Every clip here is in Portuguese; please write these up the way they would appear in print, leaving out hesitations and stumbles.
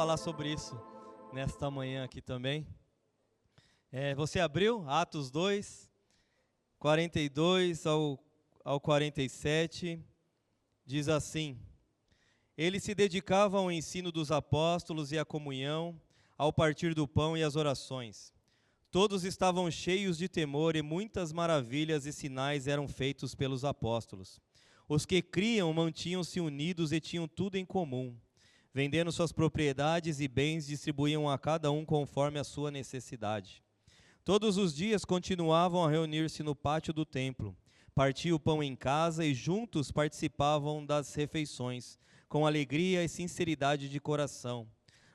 falar sobre isso nesta manhã aqui também. Você abriu Atos 2, 42 ao 47, diz assim: Eles se dedicavam ao ensino dos apóstolos e à comunhão, ao partir do pão e às orações. Todos estavam cheios de temor e muitas maravilhas e sinais eram feitos pelos apóstolos. Os que criam mantinham-se unidos e tinham tudo em comum. Vendendo suas propriedades e bens, distribuíam a cada um conforme a sua necessidade. Todos os dias continuavam a reunir-se no pátio do templo. Partiam o pão em casa e juntos participavam das refeições, com alegria e sinceridade de coração,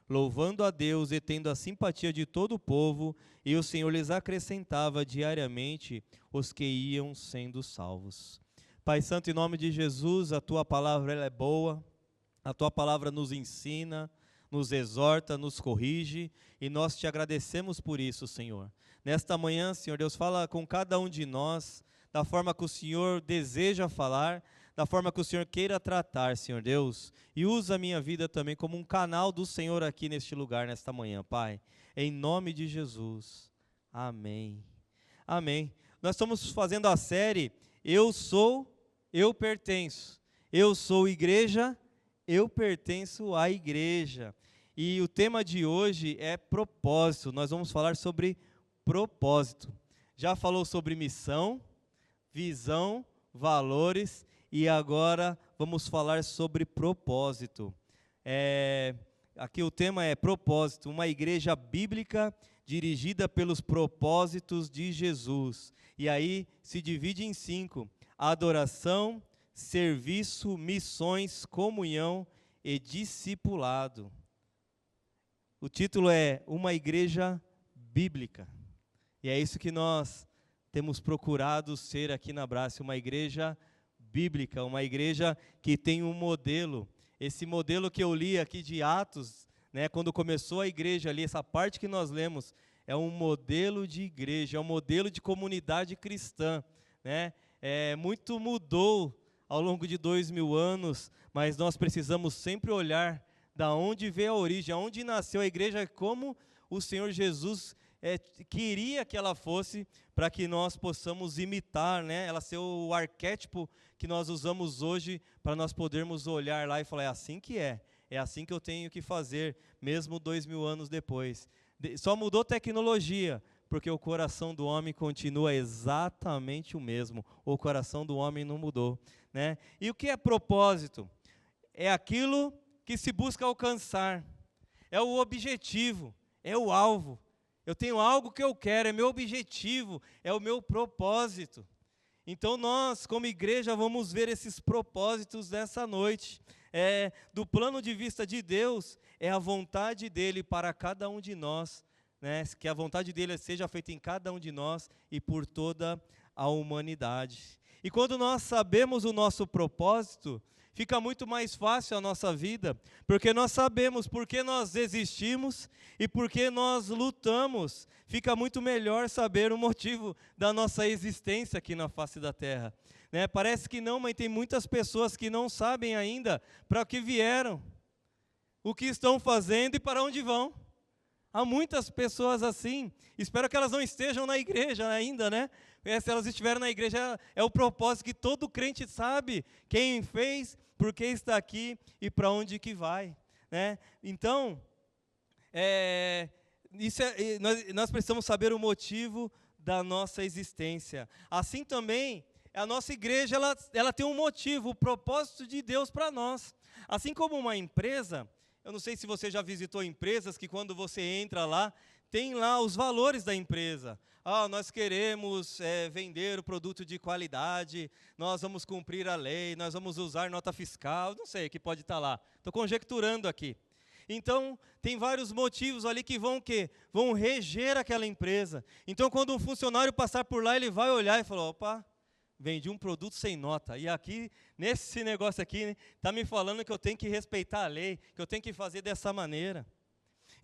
louvando a Deus e tendo a simpatia de todo o povo, e o Senhor lhes acrescentava diariamente os que iam sendo salvos. Pai Santo, em nome de Jesus, a Tua palavra ela é boa, a Tua palavra nos ensina, nos exorta, nos corrige, e nós Te agradecemos por isso, Senhor. Nesta manhã, Senhor Deus, fala com cada um de nós, da forma que o Senhor deseja falar, da forma que o Senhor queira tratar, Senhor Deus, e usa a minha vida também como um canal do Senhor aqui neste lugar, nesta manhã, Pai, em nome de Jesus, amém, amém. Nós estamos fazendo a série Eu Sou, Eu Pertenço, Eu Sou Igreja, Eu Pertenço à Igreja, e o tema de hoje é propósito. Nós vamos falar sobre propósito. Já falou sobre missão, visão, valores, e agora vamos falar sobre propósito. Aqui o tema é propósito, uma igreja bíblica dirigida pelos propósitos de Jesus. E aí se divide em 5: adoração, serviço, missões, comunhão e discipulado. O título é Uma Igreja Bíblica. E é isso que nós temos procurado ser aqui na Brace, uma igreja bíblica, uma igreja que tem um modelo. Esse modelo que eu li aqui de Atos, né, quando começou a igreja ali, essa parte que nós lemos, é um modelo de igreja, é um modelo de comunidade cristã, né? Muito mudou ao longo de 2000 anos, mas nós precisamos sempre olhar da onde veio a origem, aonde nasceu a igreja, como o Senhor Jesus queria que ela fosse, para que nós possamos imitar, né? Ela ser o arquétipo que nós usamos hoje, para nós podermos olhar lá e falar, é assim que é assim que eu tenho que fazer, mesmo 2000 anos depois. Só mudou tecnologia, porque o coração do homem continua exatamente o mesmo, o coração do homem não mudou, né? E o que é propósito? É aquilo que se busca alcançar, é o objetivo, é o alvo. Eu tenho algo que eu quero, é meu objetivo, é o meu propósito. Então nós, como igreja, vamos ver esses propósitos nessa noite. Do plano de vista de Deus, é a vontade dEle para cada um de nós, né? Que a vontade dEle seja feita em cada um de nós e por toda a humanidade. E quando nós sabemos o nosso propósito, fica muito mais fácil a nossa vida, porque nós sabemos por que nós existimos e por que nós lutamos. Fica muito melhor saber o motivo da nossa existência aqui na face da terra, né? Parece que não, mas tem muitas pessoas que não sabem ainda para que vieram, o que estão fazendo e para onde vão. Há muitas pessoas assim. Espero que elas não estejam na igreja ainda, né? Se elas estiverem na igreja, é o propósito que todo crente sabe quem fez, por que está aqui e para onde que vai, né? Então, nós precisamos saber o motivo da nossa existência. Assim também, a nossa igreja ela tem um motivo, o propósito de Deus para nós. Assim como uma empresa, eu não sei se você já visitou empresas que quando você entra lá, tem lá os valores da empresa. Nós queremos vender o produto de qualidade, nós vamos cumprir a lei, nós vamos usar nota fiscal, não sei o que pode estar lá. Estou conjecturando aqui. Então, tem vários motivos ali que vão reger aquela empresa. Então, quando um funcionário passar por lá, ele vai olhar e falar, opa, vendi um produto sem nota. E aqui, nesse negócio aqui, está me falando que eu tenho que respeitar a lei, que eu tenho que fazer dessa maneira.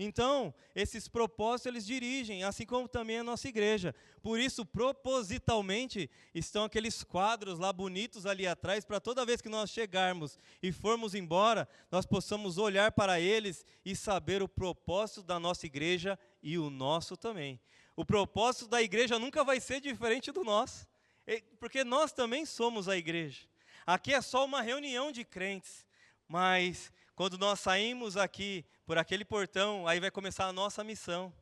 Então, esses propósitos eles dirigem, assim como também a nossa igreja. Por isso, propositalmente, estão aqueles quadros lá bonitos ali atrás, para toda vez que nós chegarmos e formos embora, nós possamos olhar para eles e saber o propósito da nossa igreja e o nosso também. O propósito da igreja nunca vai ser diferente do nosso, porque nós também somos a igreja. Aqui é só uma reunião de crentes, mas quando nós saímos aqui por aquele portão, aí vai começar a nossa missão,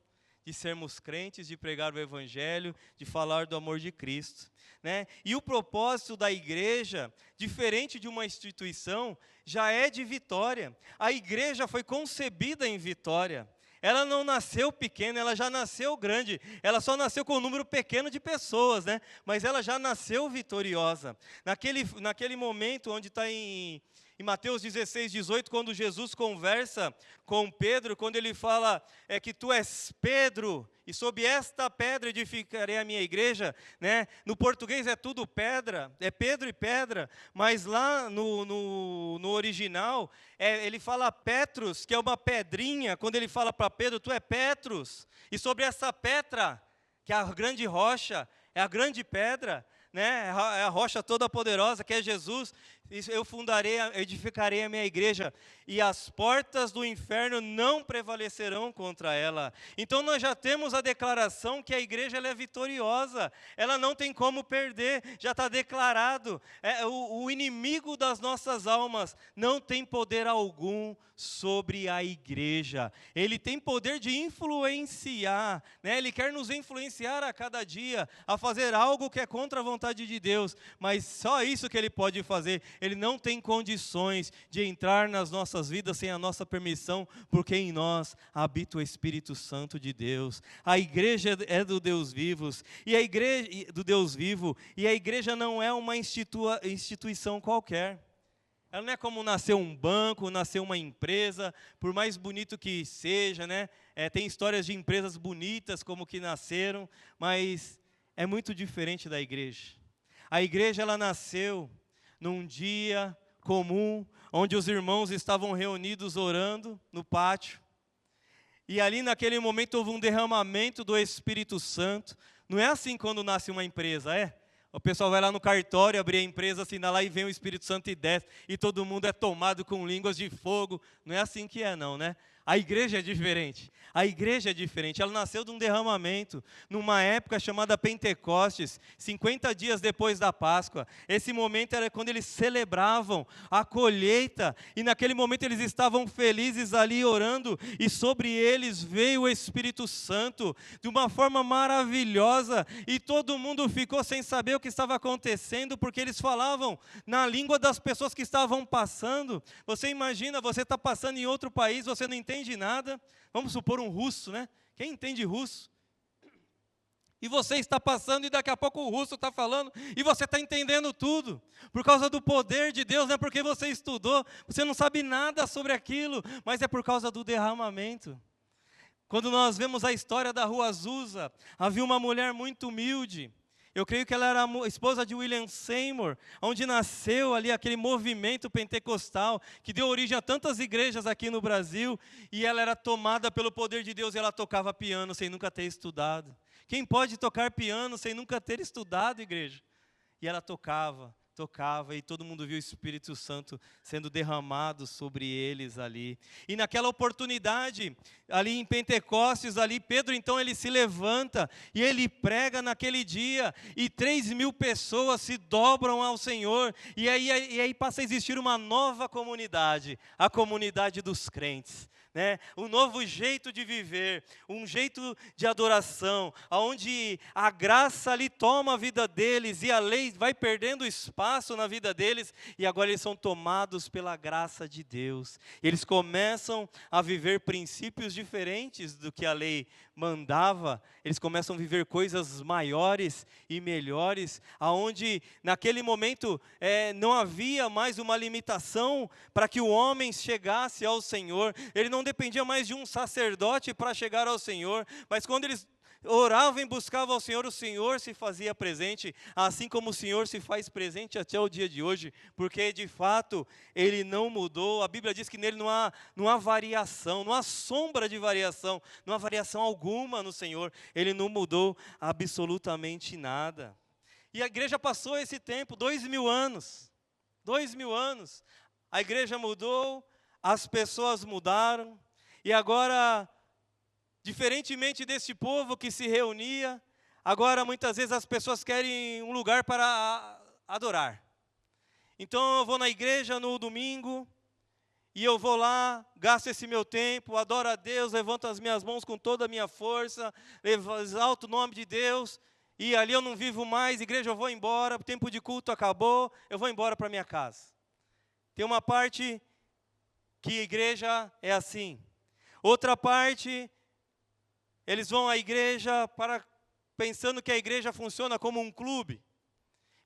de sermos crentes, de pregar o evangelho, de falar do amor de Cristo, né? E o propósito da igreja, diferente de uma instituição, já é de vitória. A igreja foi concebida em vitória. Ela não nasceu pequena, ela já nasceu grande. Ela só nasceu com um número pequeno de pessoas, né? Mas ela já nasceu vitoriosa. Naquele momento onde está em Mateus 16, 18, quando Jesus conversa com Pedro, quando ele fala que tu és Pedro, e sob esta pedra edificarei a minha igreja, né? No português é tudo pedra, é Pedro e pedra, mas lá no original, ele fala Petros, que é uma pedrinha, quando ele fala para Pedro, tu é Petros, e sobre essa pedra, que é a grande rocha, é a grande pedra, né? É a rocha toda poderosa, que é Jesus, eu edificarei a minha igreja, e as portas do inferno não prevalecerão contra ela. Então nós já temos a declaração que a igreja ela é vitoriosa, ela não tem como perder, já está declarado. O inimigo das nossas almas não tem poder algum sobre a igreja. Ele tem poder de influenciar, né? Ele quer nos influenciar a cada dia, a fazer algo que é contra a vontade de Deus, mas só isso que ele pode fazer. Ele não tem condições de entrar nas nossas vidas sem a nossa permissão, porque em nós habita o Espírito Santo de Deus. A igreja é do Deus vivo, e a igreja não é uma instituição qualquer. Ela não é como nascer um banco, nascer uma empresa, por mais bonito que seja, né? Tem histórias de empresas bonitas como que nasceram, mas é muito diferente da igreja. A igreja ela nasceu num dia comum, onde os irmãos estavam reunidos orando no pátio, e ali naquele momento houve um derramamento do Espírito Santo. Não é assim quando nasce uma empresa, é? O pessoal vai lá no cartório, abrir a empresa, assinar lá e vem o Espírito Santo e desce, e todo mundo é tomado com línguas de fogo. Não é assim que é não, né? A igreja é diferente. A igreja é diferente. Ela nasceu de um derramamento, numa época chamada Pentecostes, 50 dias depois da Páscoa. Esse momento era quando eles celebravam a colheita, e naquele momento eles estavam felizes ali orando, e sobre eles veio o Espírito Santo, de uma forma maravilhosa, e todo mundo ficou sem saber o que estava acontecendo, porque eles falavam na língua das pessoas que estavam passando. Você imagina, você está passando em outro país, você não entende nada, vamos supor um russo, né? Quem entende russo? E você está passando e daqui a pouco o russo está falando e você está entendendo tudo, por causa do poder de Deus, não é porque você estudou, você não sabe nada sobre aquilo, mas é por causa do derramamento. Quando nós vemos a história da Rua Azusa, havia uma mulher muito humilde. Eu creio que ela era a esposa de William Seymour, onde nasceu ali aquele movimento pentecostal, que deu origem a tantas igrejas aqui no Brasil, e ela era tomada pelo poder de Deus, e ela tocava piano sem nunca ter estudado. Quem pode tocar piano sem nunca ter estudado, igreja? E ela tocava, e todo mundo viu o Espírito Santo sendo derramado sobre eles ali. E naquela oportunidade, ali em Pentecostes, ali, Pedro então ele se levanta e ele prega naquele dia, e 3.000 pessoas se dobram ao Senhor, e aí passa a existir uma nova comunidade, a comunidade dos crentes. Né? Um novo jeito de viver, um jeito de adoração, onde a graça ali toma a vida deles e a lei vai perdendo espaço na vida deles, e agora eles são tomados pela graça de Deus. Eles começam a viver princípios diferentes do que a lei mandava, eles começam a viver coisas maiores e melhores, aonde naquele momento não havia mais uma limitação para que o homem chegasse ao Senhor. Ele não dependia mais de um sacerdote para chegar ao Senhor, mas quando eles oravam e buscavam ao Senhor, o Senhor se fazia presente, assim como o Senhor se faz presente até o dia de hoje, porque de fato Ele não mudou. A Bíblia diz que nele não há variação, não há sombra de variação, não há variação alguma no Senhor. Ele não mudou absolutamente nada. E a igreja passou esse tempo, 2000 anos, 2000 anos, a igreja mudou, as pessoas mudaram, e agora, diferentemente desse povo que se reunia, agora muitas vezes as pessoas querem um lugar para adorar. Então eu vou na igreja no domingo, e eu vou lá, gasto esse meu tempo, adoro a Deus, levanto as minhas mãos com toda a minha força, exalto o nome de Deus, e ali eu não vivo mais, igreja, eu vou embora, o tempo de culto acabou, eu vou embora para minha casa. Tem uma parte que a igreja é assim. Outra parte, eles vão à igreja pensando que a igreja funciona como um clube.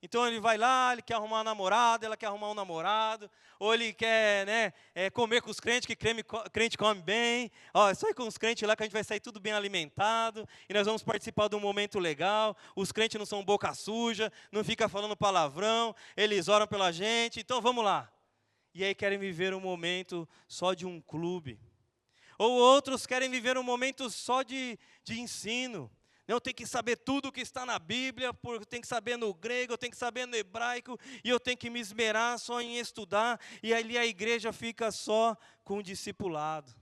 Então ele vai lá, ele quer arrumar uma namorada, ela quer arrumar um namorado, ou ele quer comer com os crentes, que crente come bem. Ó, só ir com os crentes lá que a gente vai sair tudo bem alimentado, e nós vamos participar de um momento legal. Os crentes não são boca suja, não fica falando palavrão, eles oram pela gente, então vamos lá. E aí querem viver um momento só de um clube. Ou outros querem viver um momento só de ensino. Eu tenho que saber tudo o que está na Bíblia, eu tenho que saber no grego, eu tenho que saber no hebraico, e eu tenho que me esmerar só em estudar, e ali a igreja fica só com o discipulado.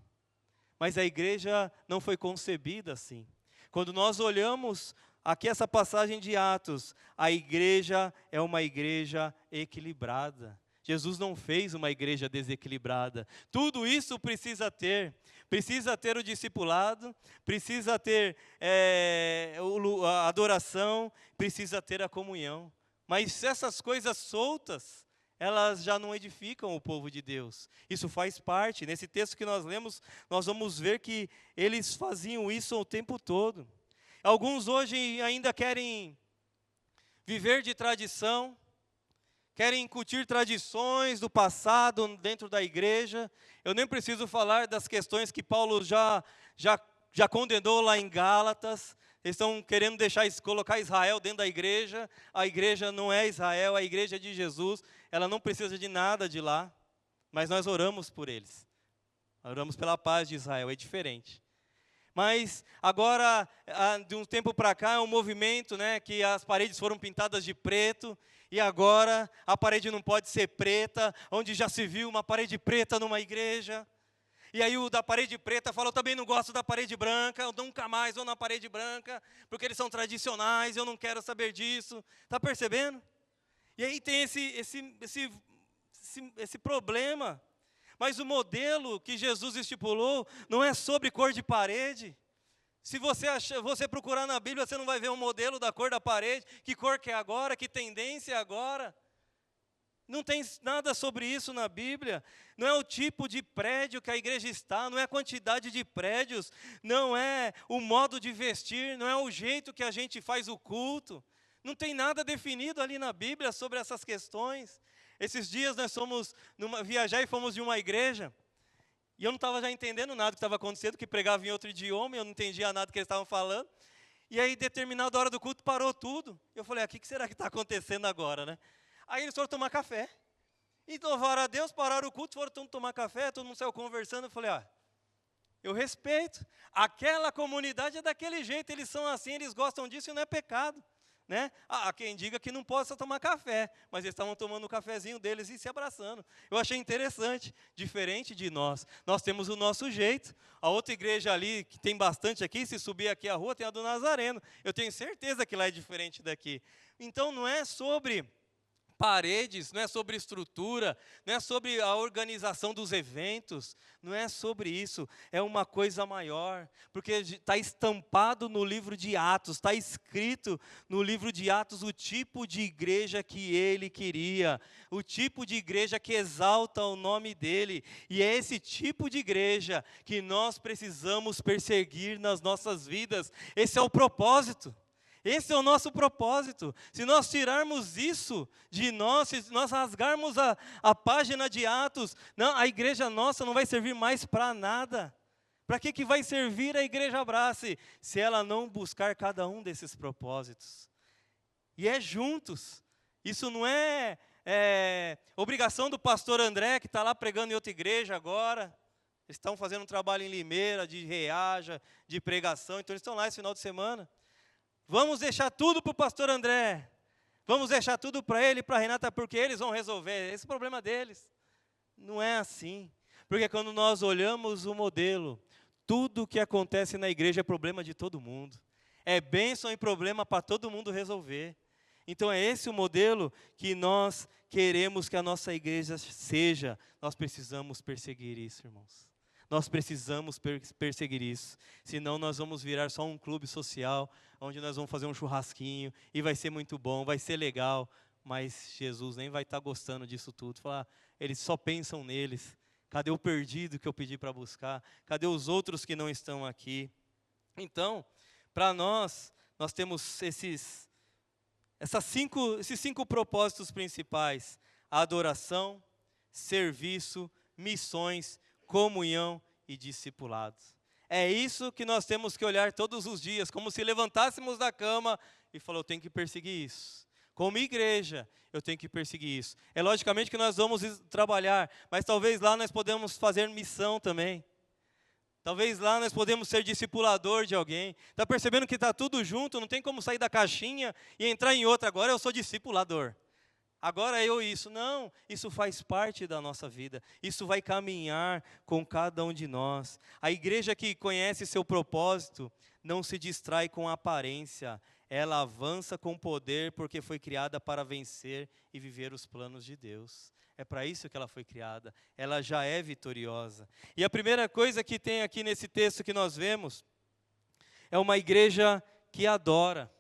Mas a igreja não foi concebida assim. Quando nós olhamos aqui essa passagem de Atos, a igreja é uma igreja equilibrada. Jesus não fez uma igreja desequilibrada. Tudo isso precisa ter o discipulado, precisa ter a adoração, precisa ter a comunhão. Mas essas coisas soltas, elas já não edificam o povo de Deus. Isso faz parte. Nesse texto que nós lemos, nós vamos ver que eles faziam isso o tempo todo. Alguns hoje ainda querem viver de tradição, querem incutir tradições do passado dentro da igreja. Eu nem preciso falar das questões que Paulo já condenou lá em Gálatas. Eles estão querendo colocar Israel dentro da igreja. A igreja não é Israel, a igreja é de Jesus. Ela não precisa de nada de lá, mas nós oramos por eles. Oramos pela paz de Israel, é diferente. Mas agora, de um tempo para cá, é um movimento, que as paredes foram pintadas de preto, e agora a parede não pode ser preta, onde já se viu uma parede preta numa igreja. E aí o da parede preta fala, eu também não gosto da parede branca, eu nunca mais vou na parede branca, porque eles são tradicionais, eu não quero saber disso. Está percebendo? E aí tem esse problema. Mas o modelo que Jesus estipulou não é sobre cor de parede. Se você procurar na Bíblia, você não vai ver um modelo da cor da parede, que cor que é agora, que tendência é agora. Não tem nada sobre isso na Bíblia. Não é o tipo de prédio que a igreja está, não é a quantidade de prédios, não é o modo de vestir, não é o jeito que a gente faz o culto. Não tem nada definido ali na Bíblia sobre essas questões. Esses dias nós fomos viajar e fomos de uma igreja, e eu não estava já entendendo nada do que estava acontecendo, que pregava em outro idioma, eu não entendia nada do que eles estavam falando. E aí, determinada hora do culto, parou tudo. Eu falei, o que será que está acontecendo agora, né? Aí eles foram tomar café. E louvaram a Deus, pararam o culto, foram tomar café, todo mundo saiu conversando. Eu falei, eu respeito. Aquela comunidade é daquele jeito, eles são assim, eles gostam disso e não é pecado. Há quem diga que não possa tomar café, mas eles estavam tomando o cafezinho deles e se abraçando. Eu achei interessante, diferente de nós. Nós temos o nosso jeito. A outra igreja ali, que tem bastante aqui, se subir aqui a rua, tem a do Nazareno. Eu tenho certeza que lá é diferente daqui. Então não é sobre paredes, não é sobre estrutura, não é sobre a organização dos eventos, não é sobre isso, é uma coisa maior, porque está estampado no livro de Atos, está escrito no livro de Atos o tipo de igreja que ele queria, o tipo de igreja que exalta o nome dele, e é esse tipo de igreja que nós precisamos perseguir nas nossas vidas. Esse é o propósito. Esse é o nosso propósito. Se nós tirarmos isso de nós, se nós rasgarmos a página de Atos, não, a igreja nossa não vai servir mais para nada. Para que vai servir a Igreja Abrace se ela não buscar cada um desses propósitos? E é juntos. Isso não é obrigação do pastor André, que está lá pregando em outra igreja agora. Eles estão fazendo um trabalho em Limeira, de reaja, de pregação, então eles estão lá esse final de semana. Vamos deixar tudo para o pastor André. Vamos deixar tudo para ele e para a Renata, porque eles vão resolver. Esse é o problema deles. Não é assim. Porque quando nós olhamos o modelo, tudo que acontece na igreja é problema de todo mundo. É bênção e problema para todo mundo resolver. Então é esse o modelo que nós queremos que a nossa igreja seja. Nós precisamos perseguir isso, irmãos. Nós precisamos perseguir isso. Senão nós vamos virar só um clube social, onde nós vamos fazer um churrasquinho, e vai ser muito bom, vai ser legal, mas Jesus nem vai estar gostando disso tudo. Falar, eles só pensam neles. Cadê o perdido que eu pedi para buscar? Cadê os outros que não estão aqui? Então, para nós temos esses 5 propósitos principais: adoração, serviço, missões, comunhão e discipulados. É isso que nós temos que olhar todos os dias, como se levantássemos da cama e falar, eu tenho que perseguir isso. Como igreja, eu tenho que perseguir isso. É logicamente que nós vamos trabalhar, mas talvez lá nós podemos fazer missão também. Talvez lá nós podemos ser discipulador de alguém. Está percebendo que está tudo junto, não tem como sair da caixinha e entrar em outra. Agora eu sou discipulador. Agora isso. Não, isso faz parte da nossa vida. Isso vai caminhar com cada um de nós. A igreja que conhece seu propósito não se distrai com a aparência. Ela avança com poder porque foi criada para vencer e viver os planos de Deus. É para isso que ela foi criada. Ela já é vitoriosa. E a primeira coisa que tem aqui nesse texto que nós vemos é uma igreja que adora.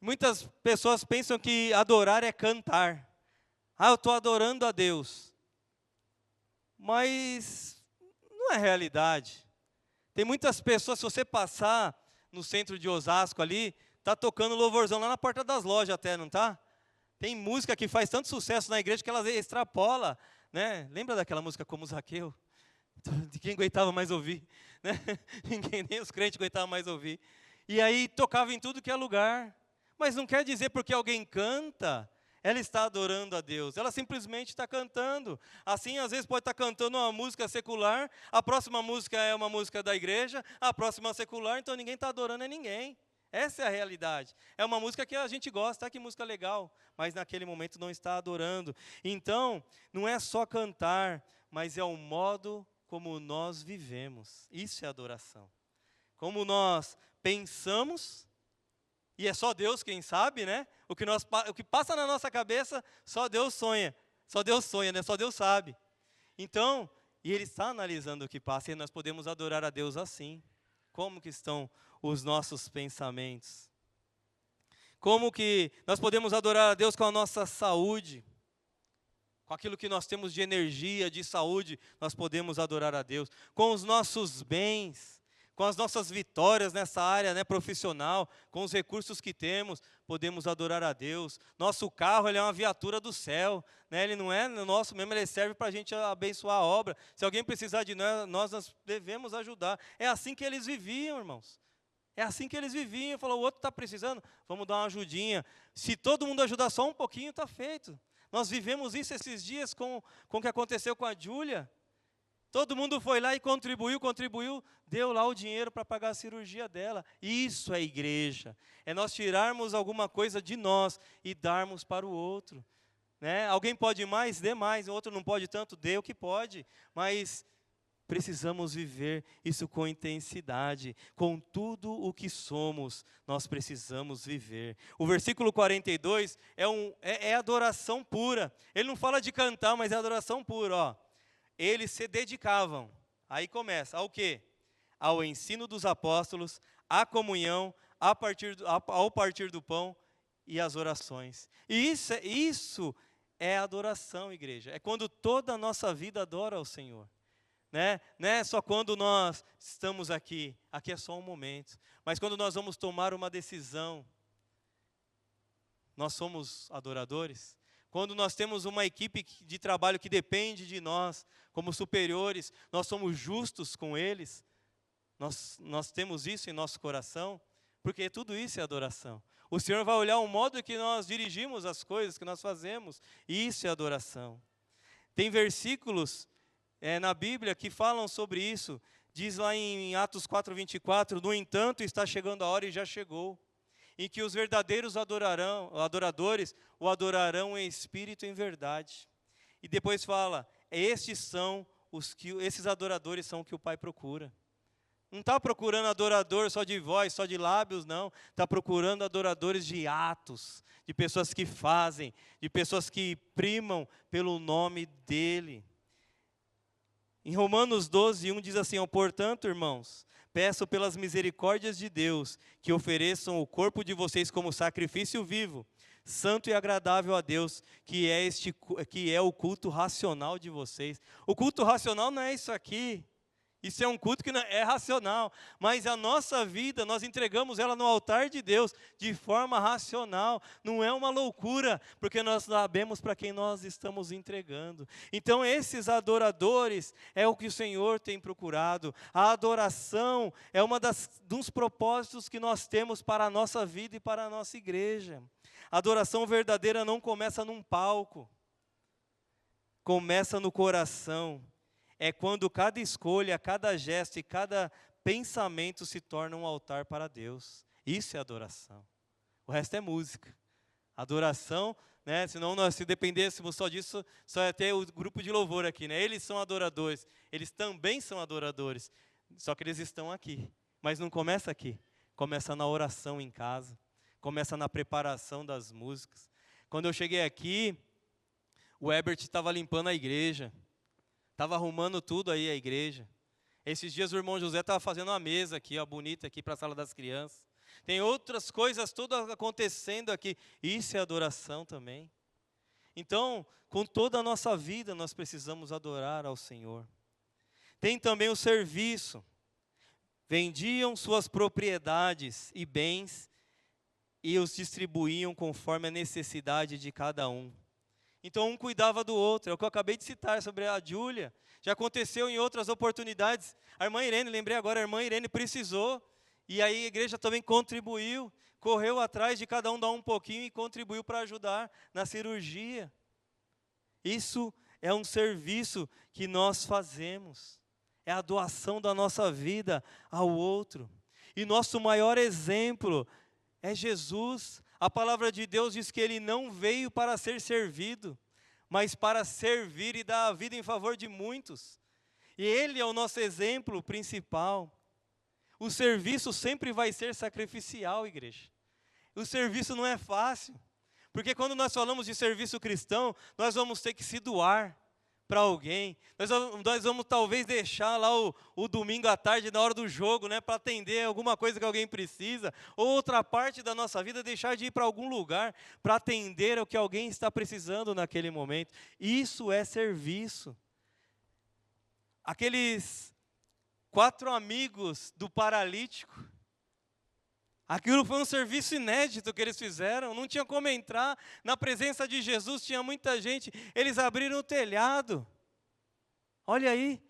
Muitas pessoas pensam que adorar é cantar. Eu estou adorando a Deus. Mas não é realidade. Tem muitas pessoas, se você passar no centro de Osasco ali, está tocando louvorzão lá na porta das lojas até, não está? Tem música que faz tanto sucesso na igreja que ela extrapola, né? Lembra daquela música Como Zaqueu? De quem aguentava mais ouvir, né? Ninguém, nem os crentes aguentavam mais ouvir. E aí tocava em tudo que é lugar. Mas não quer dizer porque alguém canta, ela está adorando a Deus. Ela simplesmente está cantando. Assim, às vezes pode estar cantando uma música secular, a próxima música é uma música da igreja, a próxima secular, então ninguém está adorando a ninguém. Essa é a realidade. É uma música que a gente gosta, que música legal, mas naquele momento não está adorando. Então, não é só cantar, mas é o modo como nós vivemos. Isso é adoração. Como nós pensamos, e é só Deus quem sabe, né? O que passa na nossa cabeça, só Deus sonha. Só Deus sonha, né? Só Deus sabe. Então, e Ele está analisando o que passa, e nós podemos adorar a Deus assim. Como que estão os nossos pensamentos? Como que nós podemos adorar a Deus com a nossa saúde? Com aquilo que nós temos de energia, de saúde, nós podemos adorar a Deus. Com os nossos bens, com as nossas vitórias nessa área, né, profissional, com os recursos que temos, podemos adorar a Deus. Nosso carro, ele é uma viatura do céu, né, ele não é nosso mesmo, ele serve para a gente abençoar a obra. Se alguém precisar de nós devemos ajudar. É assim que eles viviam, irmãos. É assim que eles viviam. Falou, o outro está precisando, vamos dar uma ajudinha. Se todo mundo ajudar só um pouquinho, está feito. Nós vivemos isso esses dias com o que aconteceu com a Júlia. Todo mundo foi lá e contribuiu, deu lá o dinheiro para pagar a cirurgia dela. Isso é igreja. É nós tirarmos alguma coisa de nós e darmos para o outro. Né? Alguém pode mais? Dê mais. O outro não pode tanto? Dê o que pode. Mas precisamos viver isso com intensidade. Com tudo o que somos, nós precisamos viver. O versículo 42 é adoração pura. Ele não fala de cantar, mas é adoração pura, ó. Eles se dedicavam, aí começa, ao quê? Ao ensino dos apóstolos, à comunhão, ao partir do pão e às orações. E isso é adoração, igreja. É quando toda a nossa vida adora ao Senhor. Né? Não é só quando nós estamos aqui é só um momento. Mas quando nós vamos tomar uma decisão, nós somos adoradores. Quando nós temos uma equipe de trabalho que depende de nós, como superiores, nós somos justos com eles, Nós temos isso em nosso coração, porque tudo isso é adoração. O Senhor vai olhar o modo que nós dirigimos as coisas, que nós fazemos, e isso é adoração. Tem versículos na Bíblia que falam sobre isso. Diz lá em Atos 4:24, no entanto, está chegando a hora e já chegou, em que os verdadeiros adoradores o adorarão em espírito e em verdade. E depois fala, esses adoradores são o que o Pai procura. Não está procurando adorador só de voz, só de lábios, não. Está procurando adoradores de atos, de pessoas que fazem, de pessoas que primam pelo nome dEle. Em Romanos 12:1 diz assim, portanto, irmãos, peço pelas misericórdias de Deus, que ofereçam o corpo de vocês como sacrifício vivo, santo e agradável a Deus, que é o culto racional de vocês. O culto racional não é isso aqui. Isso é um culto que não é racional, mas a nossa vida, nós entregamos ela no altar de Deus, de forma racional, não é uma loucura, porque nós sabemos para quem nós estamos entregando. Então esses adoradores é o que o Senhor tem procurado. A adoração é dos propósitos que nós temos para a nossa vida e para a nossa igreja. A adoração verdadeira não começa num palco, começa no coração. É quando cada escolha, cada gesto e cada pensamento se torna um altar para Deus. Isso é adoração. O resto é música. Adoração, né? Senão se dependêssemos só disso, só ia ter o grupo de louvor aqui, né? Eles são adoradores. Eles também são adoradores. Só que eles estão aqui. Mas não começa aqui. Começa na oração em casa. Começa na preparação das músicas. Quando eu cheguei aqui, o Herbert estava limpando a igreja. Estava arrumando tudo aí a igreja. Esses dias o irmão José estava fazendo uma mesa aqui, ó, bonita aqui para a sala das crianças. Tem outras coisas todas acontecendo aqui. Isso é adoração também. Então, com toda a nossa vida, nós precisamos adorar ao Senhor. Tem também o serviço. Vendiam suas propriedades e bens e os distribuíam conforme a necessidade de cada um. Então um cuidava do outro, é o que eu acabei de citar sobre a Júlia, já aconteceu em outras oportunidades. A irmã Irene, lembrei agora, a irmã Irene precisou, e aí a igreja também contribuiu, correu atrás de cada um dar um pouquinho e contribuiu para ajudar na cirurgia. Isso é um serviço que nós fazemos, é a doação da nossa vida ao outro. E nosso maior exemplo é Jesus. A palavra de Deus diz que Ele não veio para ser servido, mas para servir e dar a vida em favor de muitos. E Ele é o nosso exemplo principal. O serviço sempre vai ser sacrificial, igreja. O serviço não é fácil, porque quando nós falamos de serviço cristão, nós vamos ter que se doar para alguém. Nós vamos talvez deixar lá o domingo à tarde, na hora do jogo, né, para atender alguma coisa que alguém precisa. Ou outra parte da nossa vida, deixar de ir para algum lugar para atender o que alguém está precisando naquele momento. Isso é serviço. Aqueles 4 amigos do paralítico, aquilo foi um serviço inédito que eles fizeram, não tinha como entrar, na presença de Jesus tinha muita gente, eles abriram o telhado. Olha aí,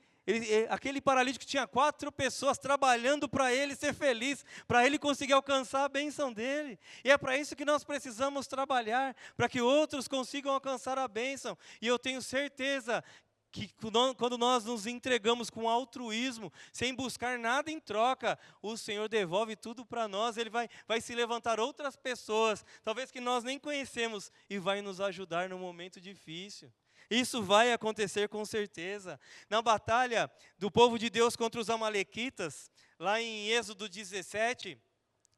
aquele paralítico tinha 4 pessoas trabalhando para ele ser feliz, para ele conseguir alcançar a bênção dele. E é para isso que nós precisamos trabalhar, para que outros consigam alcançar a bênção. E eu tenho certeza que quando nós nos entregamos com altruísmo, sem buscar nada em troca, o Senhor devolve tudo para nós. Ele vai se levantar outras pessoas, talvez que nós nem conhecemos, e vai nos ajudar num momento difícil. Isso vai acontecer com certeza. Na batalha do povo de Deus contra os amalequitas, lá em Êxodo 17,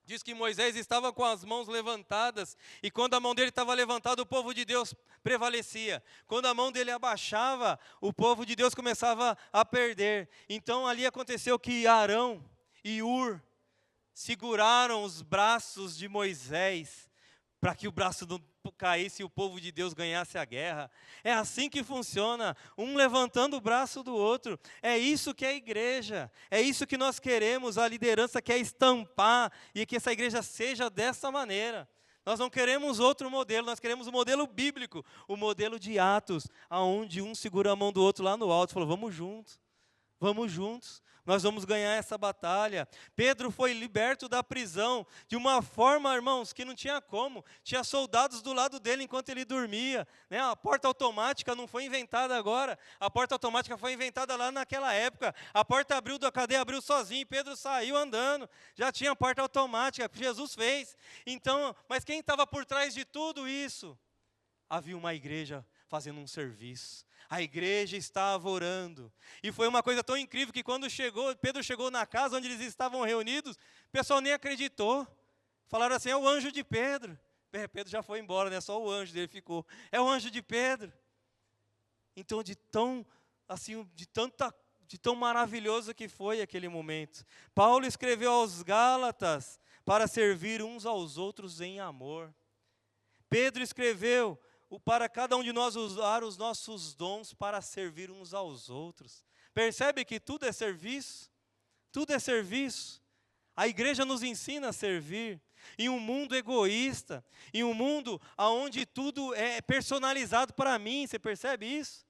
diz que Moisés estava com as mãos levantadas, e quando a mão dele estava levantada, o povo de Deus prevalecia. Quando a mão dele abaixava, o povo de Deus começava a perder. Então ali aconteceu que Arão e Hur seguraram os braços de Moisés, para que o braço não caísse e o povo de Deus ganhasse a guerra. É assim que funciona, um levantando o braço do outro. É isso que é a igreja, é isso que nós queremos, a liderança quer estampar, e que essa igreja seja dessa maneira. Nós não queremos outro modelo, nós queremos o modelo bíblico, o modelo de Atos, onde um segura a mão do outro lá no alto e fala, vamos juntos, Vamos juntos, nós vamos ganhar essa batalha. Pedro foi liberto da prisão de uma forma, irmãos, que não tinha como. Tinha soldados do lado dele enquanto ele dormia, né? A porta automática não foi inventada agora, a porta automática foi inventada lá naquela época. A porta abriu, da cadeia abriu sozinho, e Pedro saiu andando. Já tinha porta automática, Jesus fez. Então, mas quem estava por trás de tudo isso? Havia uma igreja fazendo um serviço. A igreja estava orando. E foi uma coisa tão incrível que quando Pedro chegou na casa onde eles estavam reunidos, o pessoal nem acreditou. Falaram assim, é o anjo de Pedro. Pedro já foi embora, né? Só o anjo dele ficou. É o anjo de Pedro. Então, de tão maravilhoso que foi aquele momento. Paulo escreveu aos Gálatas para servir uns aos outros em amor. Pedro escreveu para cada um de nós usar os nossos dons para servir uns aos outros. Percebe que tudo é serviço? Tudo é serviço. A igreja nos ensina a servir. Em um mundo egoísta, em um mundo onde tudo é personalizado para mim, você percebe isso?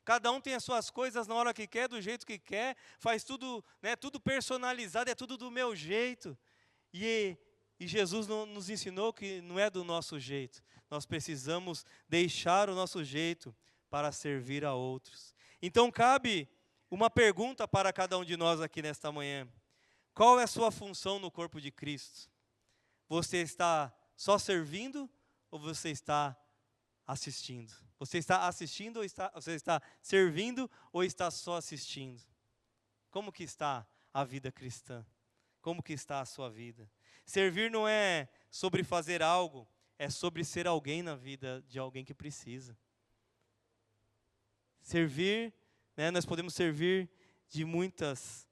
Cada um tem as suas coisas na hora que quer, do jeito que quer, faz tudo, né, tudo personalizado, é tudo do meu jeito. E Jesus nos ensinou que não é do nosso jeito. Nós precisamos deixar o nosso jeito para servir a outros. Então cabe uma pergunta para cada um de nós aqui nesta manhã. Qual é a sua função no corpo de Cristo? Você está só servindo ou você está assistindo? Você está assistindo ou você está servindo ou está só assistindo? Como que está a vida cristã? Como que está a sua vida? Servir não é sobre fazer algo, é sobre ser alguém na vida de alguém que precisa. Servir, né, nós podemos servir de muitas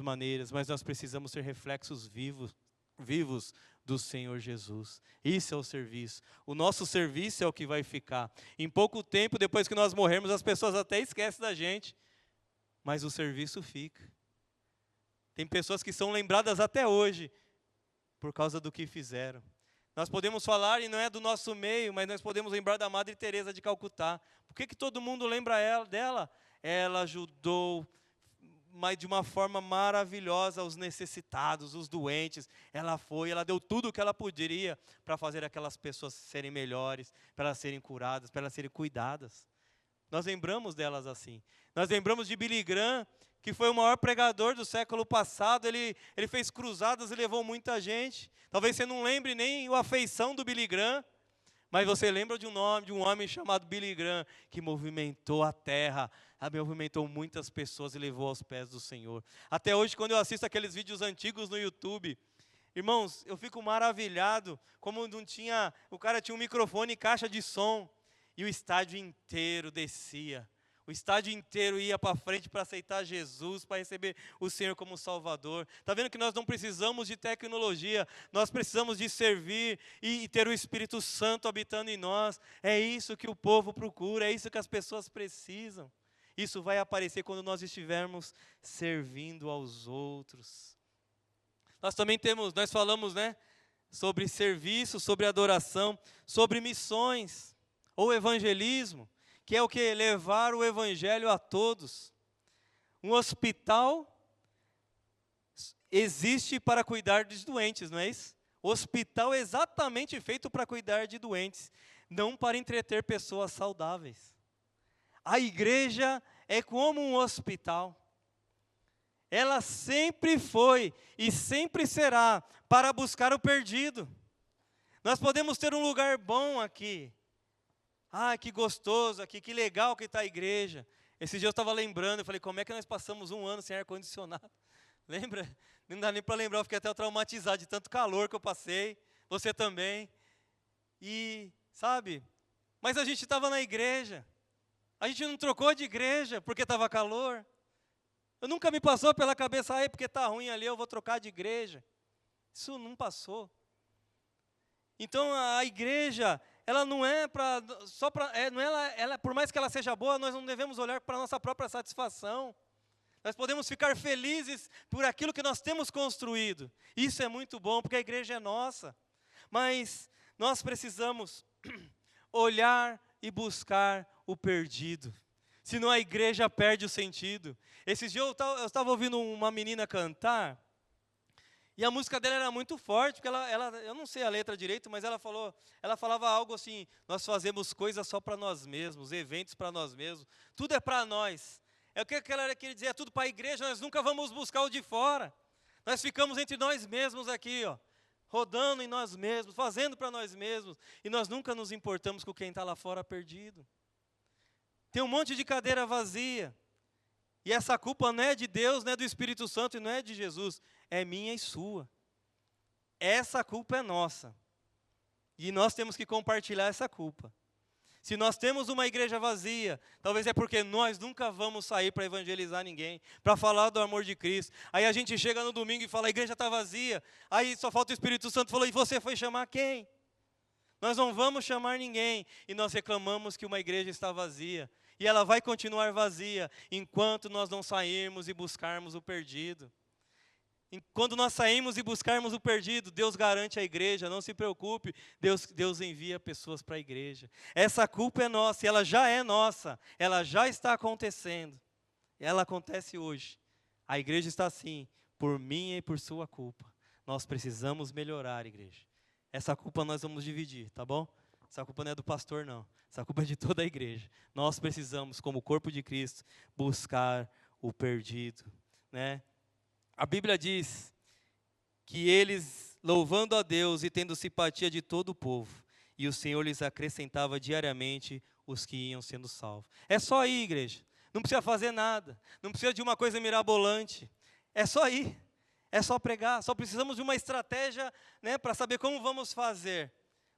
maneiras, mas nós precisamos ser reflexos vivos do Senhor Jesus. Isso é o serviço. O nosso serviço é o que vai ficar. Em pouco tempo, depois que nós morrermos, as pessoas até esquecem da gente, mas o serviço fica. Tem pessoas que são lembradas até hoje por causa do que fizeram. Nós podemos falar, e não é do nosso meio, mas nós podemos lembrar da Madre Teresa de Calcutá. Por que todo mundo lembra dela? Ela ajudou de uma forma maravilhosa os necessitados, os doentes. Ela deu tudo o que ela poderia para fazer aquelas pessoas serem melhores, para elas serem curadas, para elas serem cuidadas. Nós lembramos delas assim. Nós lembramos de Billy Graham, que foi o maior pregador do século passado. Ele fez cruzadas e levou muita gente. Talvez você não lembre nem a feição do Billy Graham, mas você lembra de um homem chamado Billy Graham, que movimentou a terra, movimentou muitas pessoas e levou aos pés do Senhor. Até hoje, quando eu assisto aqueles vídeos antigos no YouTube, irmãos, eu fico maravilhado, como o cara tinha um microfone e caixa de som, e o estádio inteiro descia. O estádio inteiro ia para frente para aceitar Jesus, para receber o Senhor como Salvador. Está vendo que nós não precisamos de tecnologia, nós precisamos de servir e ter o Espírito Santo habitando em nós. É isso que o povo procura, é isso que as pessoas precisam. Isso vai aparecer quando nós estivermos servindo aos outros. Nós falamos, né, sobre serviço, sobre adoração, sobre missões ou evangelismo. Que é o que? Levar o evangelho a todos. Um hospital existe para cuidar dos doentes, não é isso? O hospital é exatamente feito para cuidar de doentes, não para entreter pessoas saudáveis. A igreja é como um hospital. Ela sempre foi e sempre será para buscar o perdido. Nós podemos ter um lugar bom aqui. Ah, que gostoso aqui, que legal que está a igreja. Esse dia eu estava lembrando, eu falei, como é que nós passamos um ano sem ar-condicionado? Lembra? Não dá nem para lembrar, eu fiquei até traumatizado de tanto calor que eu passei. Você também. E, sabe, mas a gente estava na igreja. A gente não trocou de igreja porque estava calor. Eu nunca me passou pela cabeça, porque está ruim ali, eu vou trocar de igreja. Isso não passou. Então a igreja, ela não é por mais que ela seja boa, nós não devemos olhar para a nossa própria satisfação. Nós podemos ficar felizes por aquilo que nós temos construído. Isso é muito bom, porque a igreja é nossa. Mas nós precisamos olhar e buscar o perdido. Senão a igreja perde o sentido. Esses dias eu estava ouvindo uma menina cantar, e a música dela era muito forte, porque eu não sei a letra direito, mas ela falava algo assim: nós fazemos coisas só para nós mesmos, eventos para nós mesmos, tudo é para nós. É o que ela queria dizer, é tudo para a igreja, nós nunca vamos buscar o de fora. Nós ficamos entre nós mesmos aqui, ó, rodando em nós mesmos, fazendo para nós mesmos, e nós nunca nos importamos com quem está lá fora perdido. Tem um monte de cadeira vazia, e essa culpa não é de Deus, não é do Espírito Santo e não é de Jesus, é minha e sua. Essa culpa é nossa, e nós temos que compartilhar essa culpa. Se nós temos uma igreja vazia, talvez é porque nós nunca vamos sair para evangelizar ninguém, para falar do amor de Cristo. Aí a gente chega no domingo e fala, a igreja está vazia. Aí só falta o Espírito Santo, falou, e você foi chamar quem? Nós não vamos chamar ninguém, e nós reclamamos que uma igreja está vazia. E ela vai continuar vazia, enquanto nós não sairmos e buscarmos o perdido. Quando nós saímos e buscarmos o perdido, Deus garante a igreja, não se preocupe, Deus envia pessoas para a igreja. Essa culpa é nossa, e ela já é nossa, ela já está acontecendo. Ela acontece hoje. A igreja está assim, por minha e por sua culpa. Nós precisamos melhorar, igreja. Essa culpa nós vamos dividir, tá bom? Essa culpa não é do pastor, não. Essa culpa é de toda a igreja. Nós precisamos, como corpo de Cristo, buscar o perdido, né? A Bíblia diz que eles, louvando a Deus e tendo simpatia de todo o povo, e o Senhor lhes acrescentava diariamente os que iam sendo salvos. É só ir, igreja. Não precisa fazer nada. Não precisa de uma coisa mirabolante. É só ir. É só pregar. Só precisamos de uma estratégia, né, para saber como vamos fazer.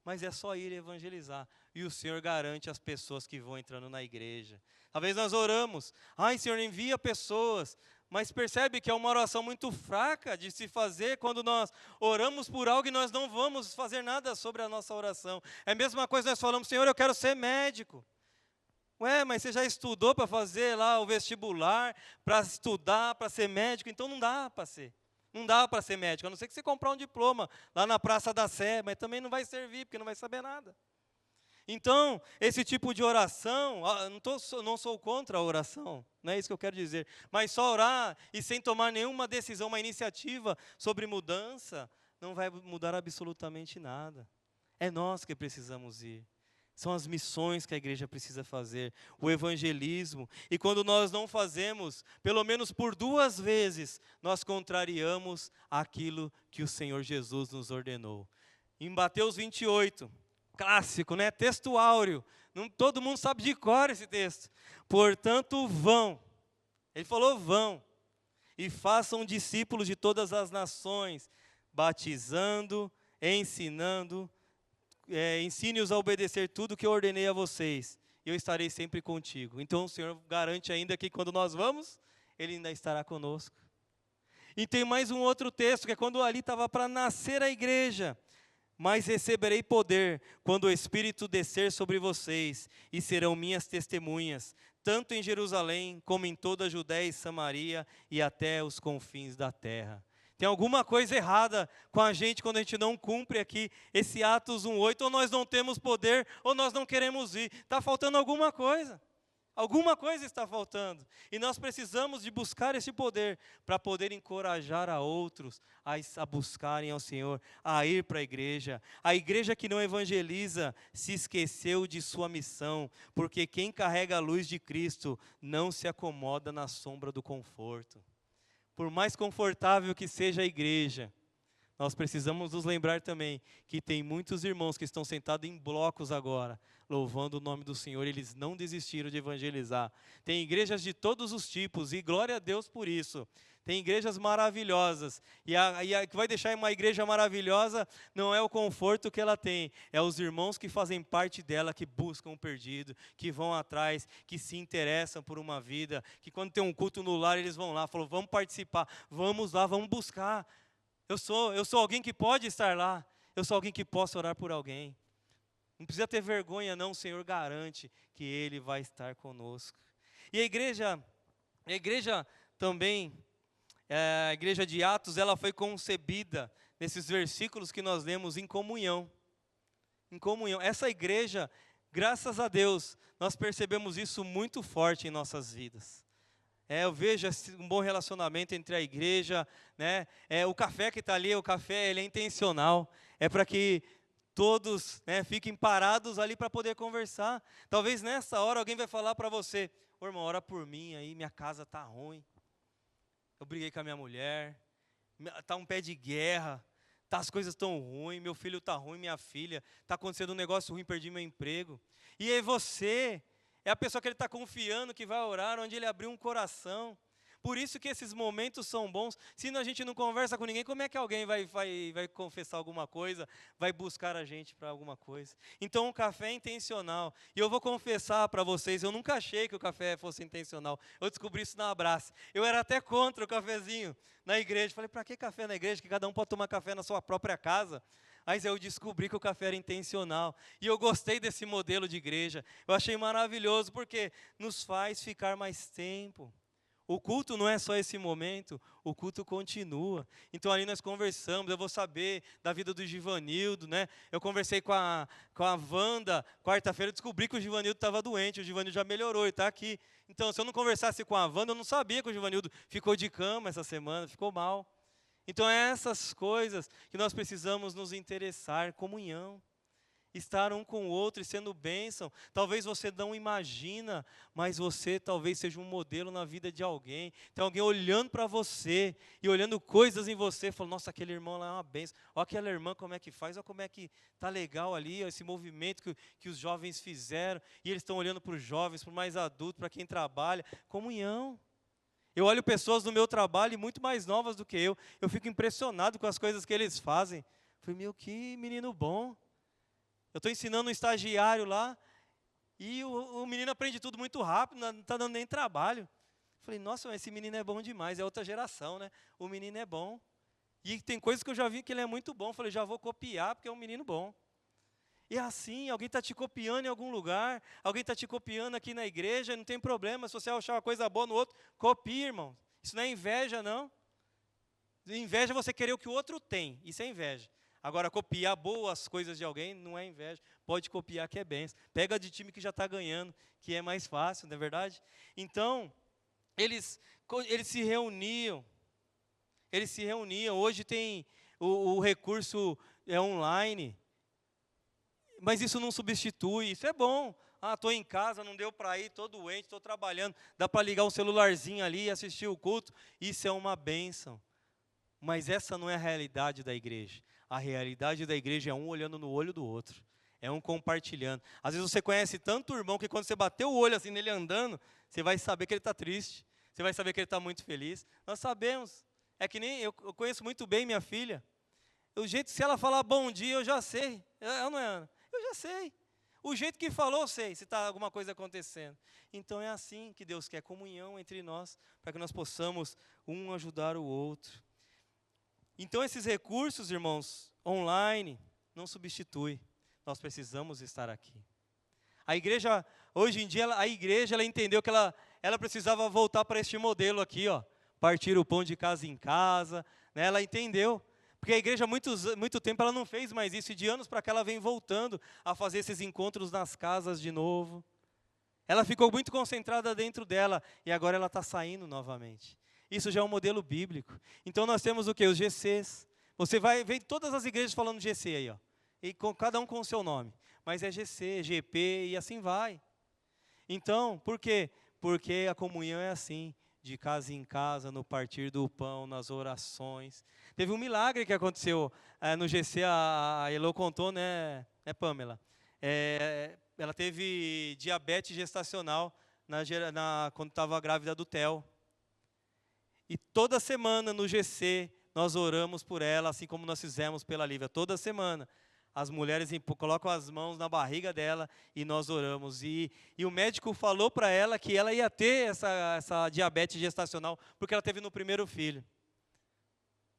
Mas é só ir evangelizar. E o Senhor garante as pessoas que vão entrando na igreja. Talvez nós oramos. Ai, Senhor, envia pessoas. Mas percebe que é uma oração muito fraca de se fazer quando nós oramos por algo e nós não vamos fazer nada sobre a nossa oração. É a mesma coisa nós falamos, Senhor, eu quero ser médico. Ué, mas você já estudou para fazer lá o vestibular, para estudar, para ser médico? Então não dá para ser. Não dá para ser médico, a não ser que você comprar um diploma lá na Praça da Sé, mas também não vai servir, porque não vai saber nada. Então, esse tipo de oração, não sou contra a oração, não é isso que eu quero dizer, mas só orar e sem tomar nenhuma decisão, uma iniciativa sobre mudança, não vai mudar absolutamente nada. É nós que precisamos ir. São as missões que a igreja precisa fazer, o evangelismo. E quando nós não fazemos, pelo menos por 2 vezes, nós contrariamos aquilo que o Senhor Jesus nos ordenou. Em Mateus 28, clássico, né? Texto áureo. Todo mundo sabe de cor esse texto. Portanto, vão. Ele falou, vão. E façam discípulos de todas as nações, batizando, ensinando, ensine-os a obedecer tudo que eu ordenei a vocês. E eu estarei sempre contigo. Então o Senhor garante ainda que quando nós vamos, Ele ainda estará conosco. E tem mais um outro texto, que é quando ali estava para nascer a igreja. Mas receberei poder quando o Espírito descer sobre vocês, e serão minhas testemunhas, tanto em Jerusalém, como em toda a Judéia e Samaria, e até os confins da terra. Tem alguma coisa errada com a gente quando a gente não cumpre aqui esse Atos 1:8, ou nós não temos poder, ou nós não queremos ir. Está faltando alguma coisa. Alguma coisa está faltando, e nós precisamos de buscar esse poder, para poder encorajar a outros a buscarem ao Senhor, a ir para a igreja. A igreja que não evangeliza se esqueceu de sua missão, porque quem carrega a luz de Cristo não se acomoda na sombra do conforto. Por mais confortável que seja a igreja, nós precisamos nos lembrar também que tem muitos irmãos que estão sentados em blocos agora, louvando o nome do Senhor, eles não desistiram de evangelizar. Tem igrejas de todos os tipos, e glória a Deus por isso. Tem igrejas maravilhosas, e a que vai deixar uma igreja maravilhosa não é o conforto que ela tem, é os irmãos que fazem parte dela, que buscam o perdido, que vão atrás, que se interessam por uma vida, que quando tem um culto no lar, eles vão lá, falam, vamos participar, vamos lá, vamos buscar. Eu sou alguém que pode estar lá. Eu sou alguém que possa orar por alguém. Não precisa ter vergonha não, o Senhor garante que Ele vai estar conosco. E a igreja também, a igreja de Atos, ela foi concebida nesses versículos que nós lemos em comunhão. Em comunhão. Essa igreja graças a Deus, nós percebemos isso muito forte em nossas vidas. Eu vejo um bom relacionamento entre a igreja, né? O café que está ali, o café ele é intencional, é para que todos, né, fiquem parados ali para poder conversar. Talvez nessa hora alguém vai falar para você: ô irmão, ora por mim aí, minha casa está ruim, eu briguei com a minha mulher, está um pé de guerra, as coisas estão ruins, meu filho está ruim, minha filha, está acontecendo um negócio ruim, perdi meu emprego. E aí você é a pessoa que ele está confiando, que vai orar, onde ele abriu um coração. Por isso que esses momentos são bons. Se a gente não conversa com ninguém, como é que alguém vai confessar alguma coisa, vai buscar a gente para alguma coisa? Então o café é intencional. E eu vou confessar para vocês, eu nunca achei que o café fosse intencional. Eu descobri isso na Abrace. Eu era até contra o cafezinho na igreja. Falei, para que café na igreja? Que cada um pode tomar café na sua própria casa. Mas eu descobri que o café era intencional. E eu gostei desse modelo de igreja. Eu achei maravilhoso, porque nos faz ficar mais tempo. O culto não é só esse momento, o culto continua. Então ali nós conversamos, eu vou saber da vida do Givanildo, né? Eu conversei com a Wanda, quarta-feira, descobri que o Givanildo estava doente, o Givanildo já melhorou e está aqui. Então se eu não conversasse com a Wanda, eu não sabia que o Givanildo ficou de cama essa semana, ficou mal. Então é essas coisas que nós precisamos nos interessar, comunhão. Estar um com o outro e sendo bênção. Talvez você não imagina, mas você talvez seja um modelo na vida de alguém. Tem alguém olhando para você e olhando coisas em você, falando, nossa, aquele irmão lá é uma bênção. Olha aquela irmã como é que faz, olha como é que está legal ali, ó, esse movimento que os jovens fizeram. E eles estão olhando para os jovens, para o mais adulto, para quem trabalha. Comunhão. Eu olho pessoas do meu trabalho muito mais novas do que eu fico impressionado com as coisas que eles fazem. Eu falei, meu, que menino bom. Eu estou ensinando um estagiário lá, e o menino aprende tudo muito rápido, não está dando nem trabalho. Falei, nossa, esse menino é bom demais, é outra geração, né? O menino é bom. E tem coisas que eu já vi que ele é muito bom. Falei, já vou copiar, porque é um menino bom. E é assim, alguém está te copiando em algum lugar, alguém está te copiando aqui na igreja, não tem problema, se você achar uma coisa boa no outro, copie, irmão. Isso não é inveja, não. Inveja é você querer o que o outro tem, isso é inveja. Agora, copiar boas coisas de alguém não é inveja. Pode copiar que é bênção. Pega de time que já está ganhando, que é mais fácil, não é verdade? Então, eles se reuniam. Eles se reuniam. Hoje tem o recurso online. Mas isso não substitui. Isso é bom. Estou em casa, não deu para ir, estou doente, estou trabalhando. Dá para ligar um celularzinho ali e assistir o culto. Isso é uma bênção. Mas essa não é a realidade da igreja. A realidade da igreja é um olhando no olho do outro. É um compartilhando. Às vezes você conhece tanto o irmão que quando você bater o olho assim nele andando, você vai saber que ele está triste. Você vai saber que ele está muito feliz. Nós sabemos. É que nem eu conheço muito bem minha filha. O jeito, se ela falar bom dia, eu já sei. Eu não é, Ana? Eu já sei. O jeito que falou, eu sei se está alguma coisa acontecendo. Então é assim que Deus quer, comunhão entre nós, para que nós possamos um ajudar o outro. Então esses recursos, irmãos, online, não substitui. Nós precisamos estar aqui. A igreja, hoje em dia, a igreja ela entendeu que ela precisava voltar para este modelo aqui, ó, partir o pão de casa em casa, né? Ela entendeu. Porque a igreja há muito tempo ela não fez mais isso, e de anos para cá ela vem voltando a fazer esses encontros nas casas de novo. Ela ficou muito concentrada dentro dela, e agora ela está saindo novamente. Isso já é um modelo bíblico. Então nós temos o quê? Os GCs. Você vai ver todas as igrejas falando GC aí, ó. E cada um com o seu nome. Mas é GC, GP e assim vai. Então, por quê? Porque a comunhão é assim, de casa em casa, no partir do pão, nas orações. Teve um milagre que aconteceu no GC, a Elô contou, né Pamela? Ela teve diabetes gestacional quando estava grávida do Theo. E toda semana no GC nós oramos por ela, assim como nós fizemos pela Lívia. Toda semana as mulheres colocam as mãos na barriga dela e nós oramos. E o médico falou para ela que ela ia ter essa diabetes gestacional, porque ela teve no primeiro filho.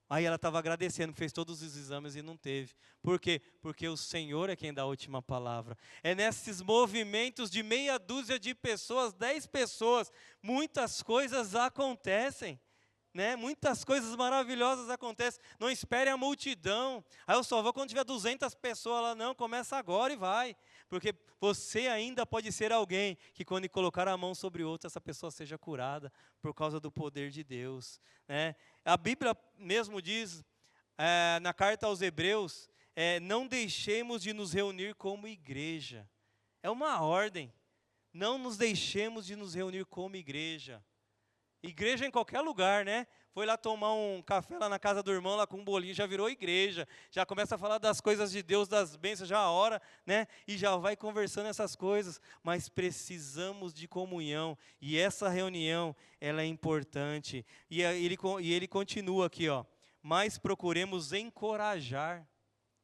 Aí ela estava agradecendo, fez todos os exames e não teve. Por quê? Porque o Senhor é quem dá a última palavra. É nesses movimentos de meia dúzia de pessoas, 10 pessoas, muitas coisas acontecem. Né? Muitas coisas maravilhosas acontecem. Não espere a multidão. Eu só vou quando tiver 200 pessoas lá. Não, começa agora e vai. Porque você ainda pode ser alguém que quando colocar a mão sobre outra, essa pessoa seja curada por causa do poder de Deus, né? A Bíblia mesmo diz, na carta aos Hebreus, não deixemos de nos reunir como igreja. É uma ordem. Não nos deixemos de nos reunir como igreja. Igreja em qualquer lugar, né? Foi lá tomar um café lá na casa do irmão, lá com um bolinho, já virou igreja. Já começa a falar das coisas de Deus, das bênçãos, já a hora, né? E já vai conversando essas coisas. Mas precisamos de comunhão. E essa reunião, ela é importante. E ele continua aqui, ó. Mas procuremos encorajar.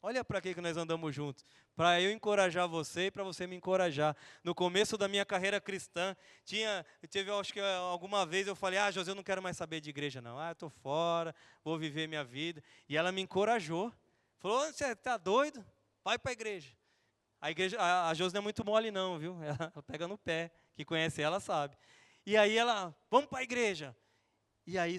Olha para que nós andamos juntos. Para eu encorajar você e para você me encorajar. No começo da minha carreira cristã, acho que alguma vez eu falei, José, eu não quero mais saber de igreja não. Eu estou fora, vou viver minha vida. E ela me encorajou. Falou, você está doido? Vai para a igreja. A Josi não é muito mole não, viu? Ela pega no pé. Quem conhece ela sabe. E aí ela, vamos para a igreja. E aí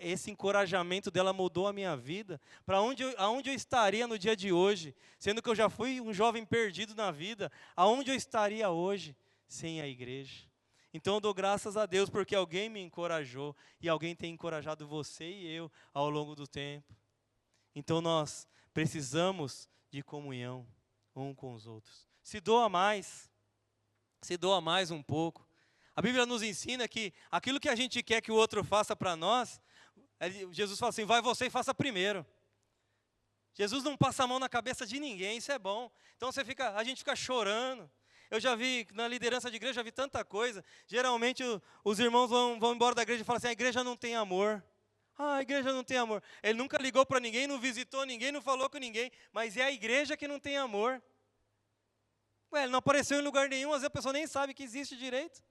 esse encorajamento dela mudou a minha vida. Para aonde eu estaria no dia de hoje, sendo que eu já fui um jovem perdido na vida, aonde eu estaria hoje sem a igreja? Então eu dou graças a Deus porque alguém me encorajou e alguém tem encorajado você e eu ao longo do tempo. Então nós precisamos de comunhão um com os outros. Se doa mais um pouco. A Bíblia nos ensina que aquilo que a gente quer que o outro faça para nós, Jesus fala assim, vai você e faça primeiro. Jesus não passa a mão na cabeça de ninguém, isso é bom. Então a gente fica chorando. Eu já vi, na liderança de igreja, já vi tanta coisa. Geralmente os irmãos vão embora da igreja e falam assim, a igreja não tem amor. A igreja não tem amor. Ele nunca ligou para ninguém, não visitou ninguém, não falou com ninguém, mas é a igreja que não tem amor. Ele não apareceu em lugar nenhum, às vezes a pessoa nem sabe que existe direito.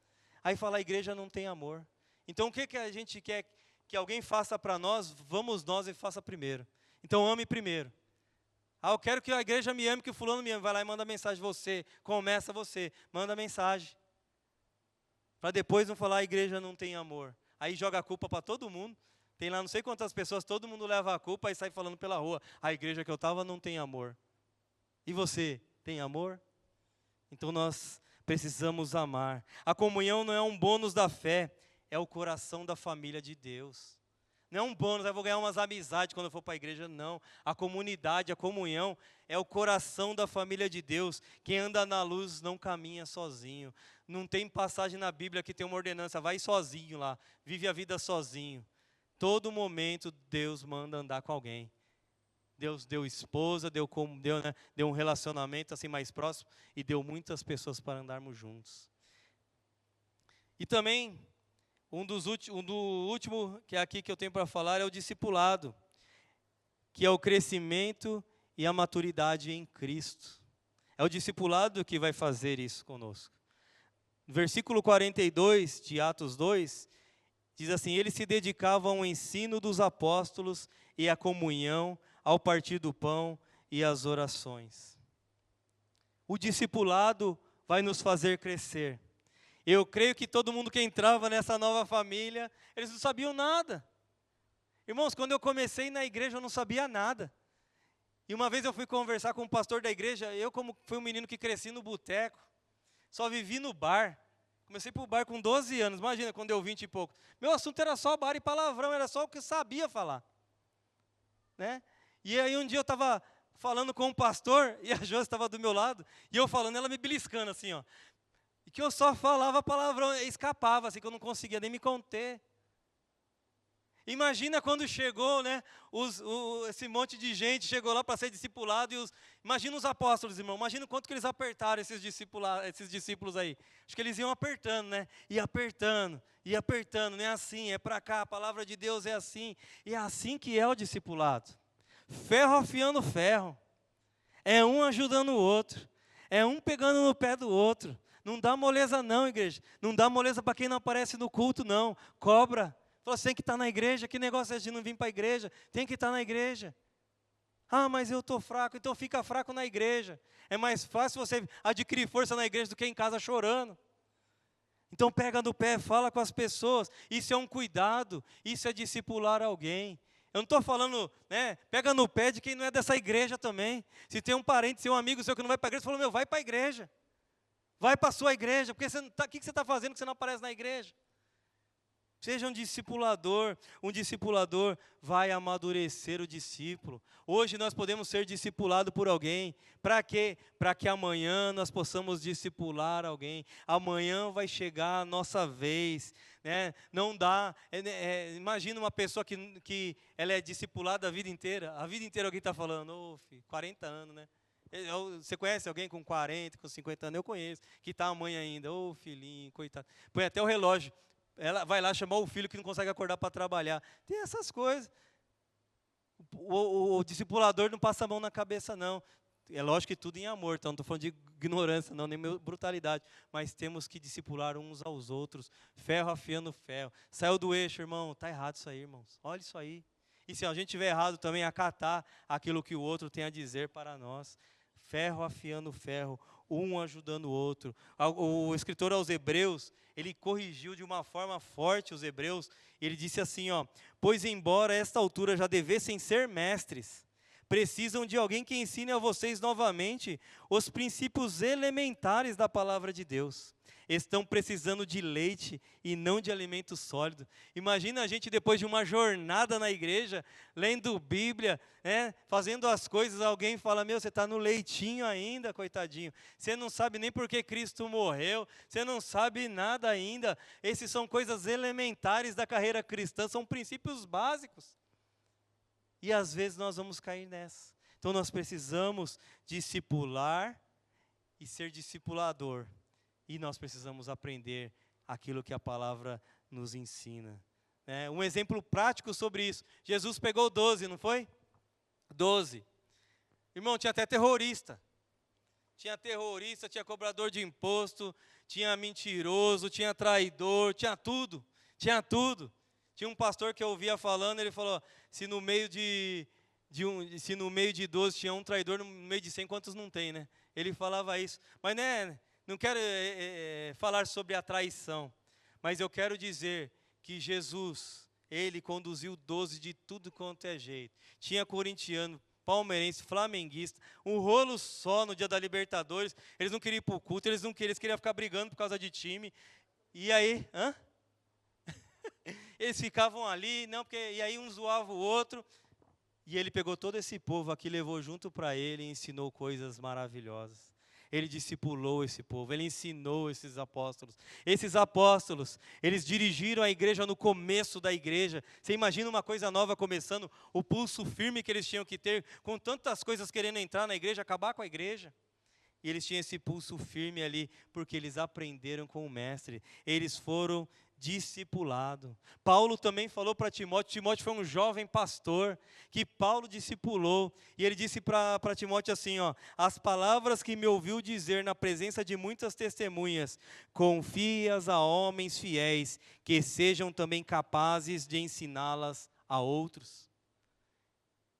Aí fala, a igreja não tem amor. Então o que a gente quer que alguém faça para nós, vamos nós e faça primeiro. Então ame primeiro. Eu quero que a igreja me ame, que o fulano me ame. Vai lá e manda mensagem você. Começa você, manda mensagem. Para depois não falar, a igreja não tem amor. Aí joga a culpa para todo mundo. Tem lá não sei quantas pessoas, todo mundo leva a culpa e sai falando pela rua. A igreja que eu estava não tem amor. E você, tem amor? Então nós precisamos amar. A comunhão não é um bônus da fé, é o coração da família de Deus. Não é um bônus, eu vou ganhar umas amizades quando eu for para a igreja, não. A comunidade, a comunhão é o coração da família de Deus. Quem anda na luz não caminha sozinho. Não tem passagem na Bíblia que tem uma ordenança, vai sozinho lá, vive a vida sozinho. Todo momento Deus manda andar com alguém. Deus deu esposa, deu um relacionamento assim mais próximo e deu muitas pessoas para andarmos juntos. E também, do último que é aqui que eu tenho para falar é o discipulado, que é o crescimento e a maturidade em Cristo. É o discipulado que vai fazer isso conosco. Versículo 42 de Atos 2, diz assim, eles se dedicavam ao ensino dos apóstolos e à comunhão, ao partir do pão e às orações. O discipulado vai nos fazer crescer. Eu creio que todo mundo que entrava nessa nova família, eles não sabiam nada. Irmãos, quando eu comecei na igreja, eu não sabia nada. E uma vez eu fui conversar com um pastor da igreja, eu como fui um menino que cresci no boteco, só vivi no bar. Comecei para o bar com 12 anos, imagina quando eu 20 e pouco. Meu assunto era só bar e palavrão, era só o que eu sabia falar. Né? E aí um dia eu estava falando com um pastor, e a Josi estava do meu lado, e eu falando, ela me beliscando assim, ó. E que eu só falava palavrão, escapava, assim, que eu não conseguia nem me conter. Imagina quando chegou, né, esse monte de gente chegou lá para ser discipulado, imagina os apóstolos, irmão, imagina o quanto que eles apertaram esses discípulos aí. Acho que eles iam apertando, né, e apertando, não é assim, é para cá, a palavra de Deus é assim, e é assim que é o discipulado. Ferro afiando ferro, é um ajudando o outro, é um pegando no pé do outro. Não dá moleza não, igreja, não dá moleza para quem não aparece no culto não, cobra. Você tem que estar na igreja, que negócio é de não vir para a igreja? Tem que estar na igreja. Mas eu estou fraco, então fica fraco na igreja. É mais fácil você adquirir força na igreja do que em casa chorando. Então pega no pé, fala com as pessoas. Isso é um cuidado, isso é discipular alguém. Eu não estou falando, né, pega no pé de quem não é dessa igreja também. Se tem um parente, seu amigo seu que não vai para a igreja, você falou, vai para a igreja. Vai para a sua igreja, porque o que você está fazendo que você não aparece na igreja? Seja um discipulador vai amadurecer o discípulo. Hoje nós podemos ser discipulados por alguém. Para quê? Para que amanhã nós possamos discipular alguém. Amanhã vai chegar a nossa vez. Né? Não dá. Imagina uma pessoa que ela é discipulada a vida inteira. A vida inteira alguém está falando, filho, 40 anos, né? Você conhece alguém com 40, com 50 anos? Eu conheço, que está a mãe ainda. Filhinho, coitado. Põe até o relógio. Ela vai lá chamar o filho que não consegue acordar para trabalhar. Tem essas coisas. O discipulador não passa a mão na cabeça, não. É lógico que tudo em amor, então não estou falando de ignorância, não, nem brutalidade. Mas temos que discipular uns aos outros, ferro afiando ferro. Saiu do eixo, irmão, está errado isso aí, irmãos. Olha isso aí. E se a gente tiver errado também, acatar aquilo que o outro tem a dizer para nós. Ferro afiando ferro, um ajudando o outro. O escritor aos Hebreus, ele corrigiu de uma forma forte os hebreus. Ele disse assim, pois embora a esta altura já devessem ser mestres, precisam de alguém que ensine a vocês novamente os princípios elementares da palavra de Deus. Estão precisando de leite e não de alimento sólido. Imagina a gente depois de uma jornada na igreja, lendo Bíblia, né, fazendo as coisas, alguém fala, você está no leitinho ainda, coitadinho. Você não sabe nem por que Cristo morreu, você não sabe nada ainda. Essas são coisas elementares da carreira cristã, são princípios básicos. E às vezes nós vamos cair nessa. Então nós precisamos discipular e ser discipulador. E nós precisamos aprender aquilo que a palavra nos ensina. Um exemplo prático sobre isso. Jesus pegou 12, não foi? 12. Irmão, tinha até terrorista. Tinha terrorista, tinha cobrador de imposto, tinha mentiroso, tinha traidor, tinha tudo. Tinha tudo. Tinha um pastor que eu ouvia falando, ele falou, se no meio de 12 tinha um traidor, no meio de 100, quantos não tem, né? Ele falava isso. Mas, não quero falar sobre a traição, mas eu quero dizer que Jesus, ele conduziu 12 de tudo quanto é jeito. Tinha corintiano, palmeirense, flamenguista, um rolo só no dia da Libertadores. Eles não queriam ir para o culto, eles queriam ficar brigando por causa de time. E aí, eles ficavam ali, e aí um zoava o outro. E ele pegou todo esse povo aqui, levou junto para ele e ensinou coisas maravilhosas. Ele discipulou esse povo, ele ensinou esses apóstolos. Esses apóstolos, eles dirigiram a igreja no começo da igreja. Você imagina uma coisa nova começando, o pulso firme que eles tinham que ter, com tantas coisas querendo entrar na igreja, acabar com a igreja. E eles tinham esse pulso firme ali, porque eles aprenderam com o mestre. Eles foram discipulados. Paulo também falou para Timóteo, Timóteo foi um jovem pastor, que Paulo discipulou, e ele disse para Timóteo assim, as palavras que me ouviu dizer na presença de muitas testemunhas, confia-as a homens fiéis, que sejam também capazes de ensiná-las a outros.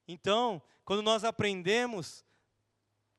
Então, quando nós aprendemos,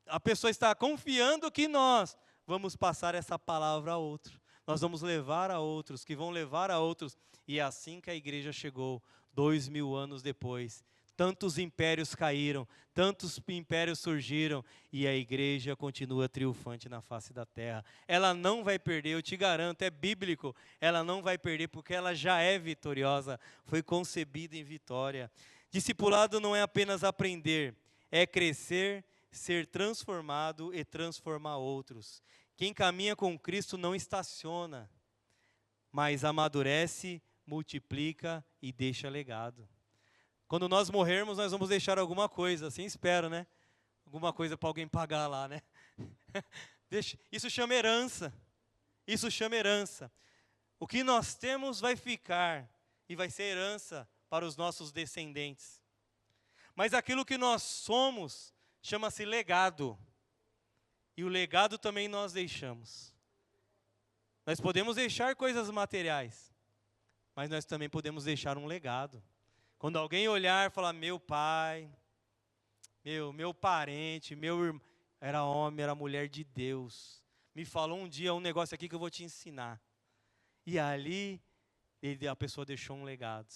a pessoa está confiando que nós vamos passar essa palavra a outro. Nós vamos levar a outros, que vão levar a outros. E é assim que a igreja chegou, 2000 anos depois. Tantos impérios caíram, tantos impérios surgiram, e a igreja continua triunfante na face da terra. Ela não vai perder, eu te garanto, é bíblico. Ela não vai perder, porque ela já é vitoriosa, foi concebida em vitória. Discipulado não é apenas aprender, é crescer, ser transformado e transformar outros. Quem caminha com Cristo não estaciona, mas amadurece, multiplica e deixa legado. Quando nós morrermos, nós vamos deixar alguma coisa, assim espero, né? Alguma coisa para alguém pagar lá, né? Isso chama herança. Isso chama herança. O que nós temos vai ficar e vai ser herança para os nossos descendentes. Mas aquilo que nós somos chama-se legado. E o legado também nós deixamos. Nós podemos deixar coisas materiais, mas nós também podemos deixar um legado. Quando alguém olhar e falar, meu pai, meu parente, meu irmão, era homem, era mulher de Deus, me falou um dia um negócio aqui que eu vou te ensinar. E ali, a pessoa deixou um legado.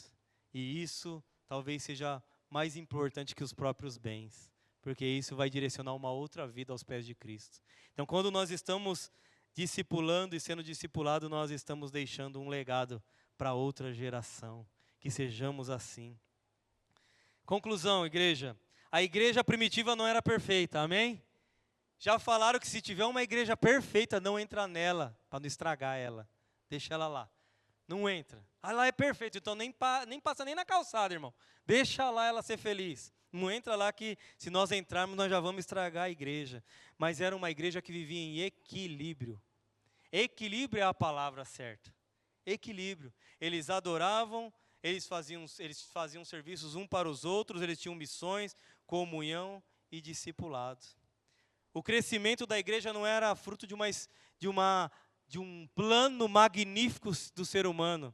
E isso talvez seja mais importante que os próprios bens, porque isso vai direcionar uma outra vida aos pés de Cristo. Então, quando nós estamos discipulando e sendo discipulado, nós estamos deixando um legado para outra geração, que sejamos assim. Conclusão, igreja. A igreja primitiva não era perfeita, amém? Já falaram que se tiver uma igreja perfeita, não entra nela, para não estragar ela. Deixa ela lá. Não entra. Ah, lá é perfeito, então nem passa nem na calçada, irmão. Deixa lá ela ser feliz. Não entra lá que se nós entrarmos, nós já vamos estragar a igreja. Mas era uma igreja que vivia em equilíbrio. Equilíbrio é a palavra certa. Equilíbrio. Eles adoravam, eles faziam serviços um para os outros, eles tinham missões, comunhão e discipulado. O crescimento da igreja não era fruto de um plano magnífico do ser humano,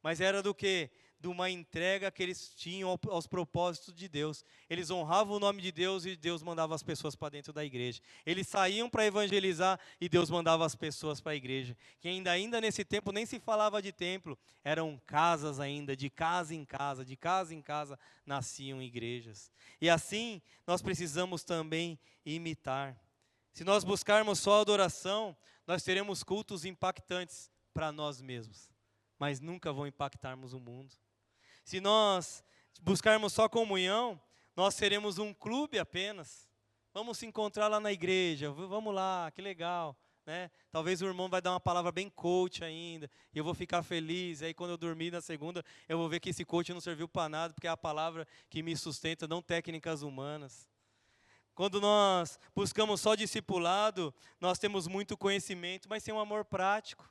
mas era do quê? De uma entrega que eles tinham aos propósitos de Deus. Eles honravam o nome de Deus e Deus mandava as pessoas para dentro da igreja. Eles saíam para evangelizar e Deus mandava as pessoas para a igreja. Que ainda nesse tempo nem se falava de templo, eram casas ainda, de casa em casa nasciam igrejas. E assim nós precisamos também imitar. Se nós buscarmos só adoração, nós teremos cultos impactantes para nós mesmos, mas nunca vão impactarmos o mundo. Se nós buscarmos só comunhão, nós seremos um clube apenas. Vamos se encontrar lá na igreja, vamos lá, que legal, né? Talvez o irmão vai dar uma palavra bem coach ainda, e eu vou ficar feliz. Aí quando eu dormir na segunda, eu vou ver que esse coach não serviu para nada, porque é a palavra que me sustenta, não técnicas humanas. Quando nós buscamos só discipulado, nós temos muito conhecimento, mas sem um amor prático.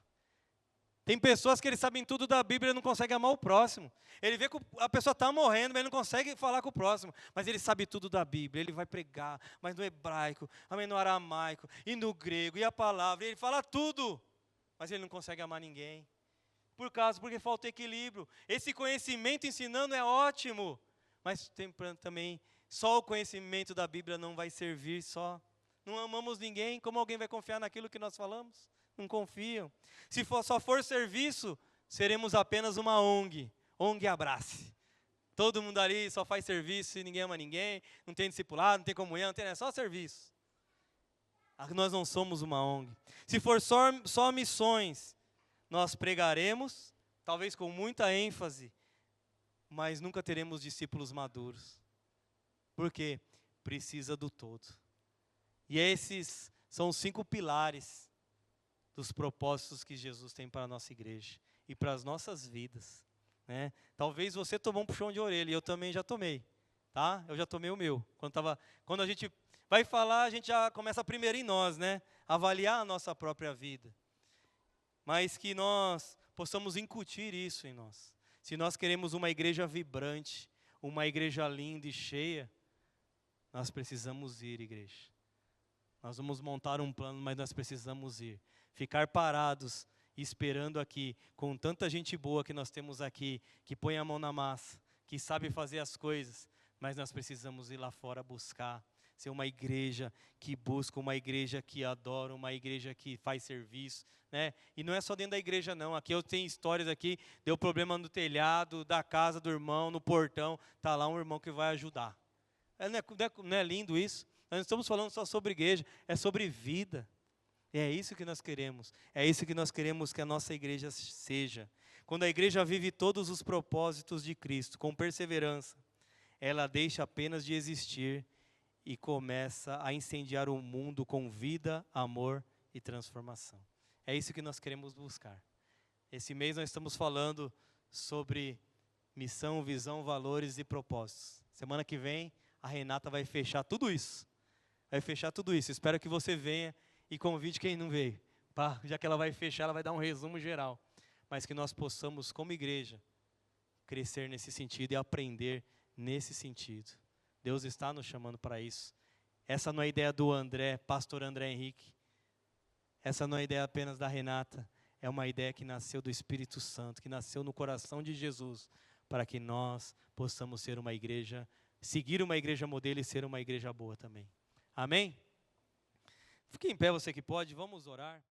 Tem pessoas que eles sabem tudo da Bíblia e não conseguem amar o próximo. Ele vê que a pessoa está morrendo, mas ele não consegue falar com o próximo. Mas ele sabe tudo da Bíblia, ele vai pregar, mas no hebraico, no aramaico, e no grego, e a palavra, ele fala tudo. Mas ele não consegue amar ninguém. Porque falta equilíbrio. Esse conhecimento ensinando é ótimo, mas também só o conhecimento da Bíblia não vai servir só. Não amamos ninguém, como alguém vai confiar naquilo que nós falamos? Não confiam. Se só for serviço, seremos apenas uma ONG. ONG abrace. Todo mundo ali só faz serviço e ninguém ama ninguém, não tem discipulado, não tem comunhão, é só serviço. Nós não somos uma ONG. Se for só missões, nós pregaremos, talvez com muita ênfase, mas nunca teremos discípulos maduros. Por quê? Precisa do todo. E esses são os 5 pilares dos propósitos que Jesus tem para a nossa igreja e para as nossas vidas, né? Talvez você tomou um puxão de orelha, e eu também já tomei, tá? Eu já tomei o meu. Quando a gente vai falar, a gente já começa primeiro em nós, né? Avaliar a nossa própria vida. Mas que nós possamos incutir isso em nós. Se nós queremos uma igreja vibrante, uma igreja linda e cheia, nós precisamos ir, igreja. Nós vamos montar um plano, mas nós precisamos ir. Ficar parados, esperando aqui, com tanta gente boa que nós temos aqui, que põe a mão na massa, que sabe fazer as coisas, mas nós precisamos ir lá fora buscar, ser uma igreja que busca, uma igreja que adora, uma igreja que faz serviço, né? E não é só dentro da igreja não, aqui eu tenho histórias aqui, deu problema no telhado, da casa do irmão, no portão, está lá um irmão que vai ajudar. Não é lindo isso? Nós não estamos falando só sobre igreja, é sobre vida. E é isso que nós queremos. É isso que nós queremos que a nossa igreja seja. Quando a igreja vive todos os propósitos de Cristo, com perseverança, ela deixa apenas de existir e começa a incendiar o mundo com vida, amor e transformação. É isso que nós queremos buscar. Esse mês nós estamos falando sobre missão, visão, valores e propósitos. Semana que vem, a Renata vai fechar tudo isso. Vai fechar tudo isso. Espero que você venha e convide quem não veio. Já que ela vai fechar, ela vai dar um resumo geral. Mas que nós possamos, como igreja, crescer nesse sentido e aprender nesse sentido. Deus está nos chamando para isso. Essa não é a ideia do André, pastor André Henrique. Essa não é a ideia apenas da Renata. É uma ideia que nasceu do Espírito Santo, que nasceu no coração de Jesus, para que nós possamos ser uma igreja, seguir uma igreja modelo e ser uma igreja boa também. Amém? Fique em pé, você que pode, vamos orar.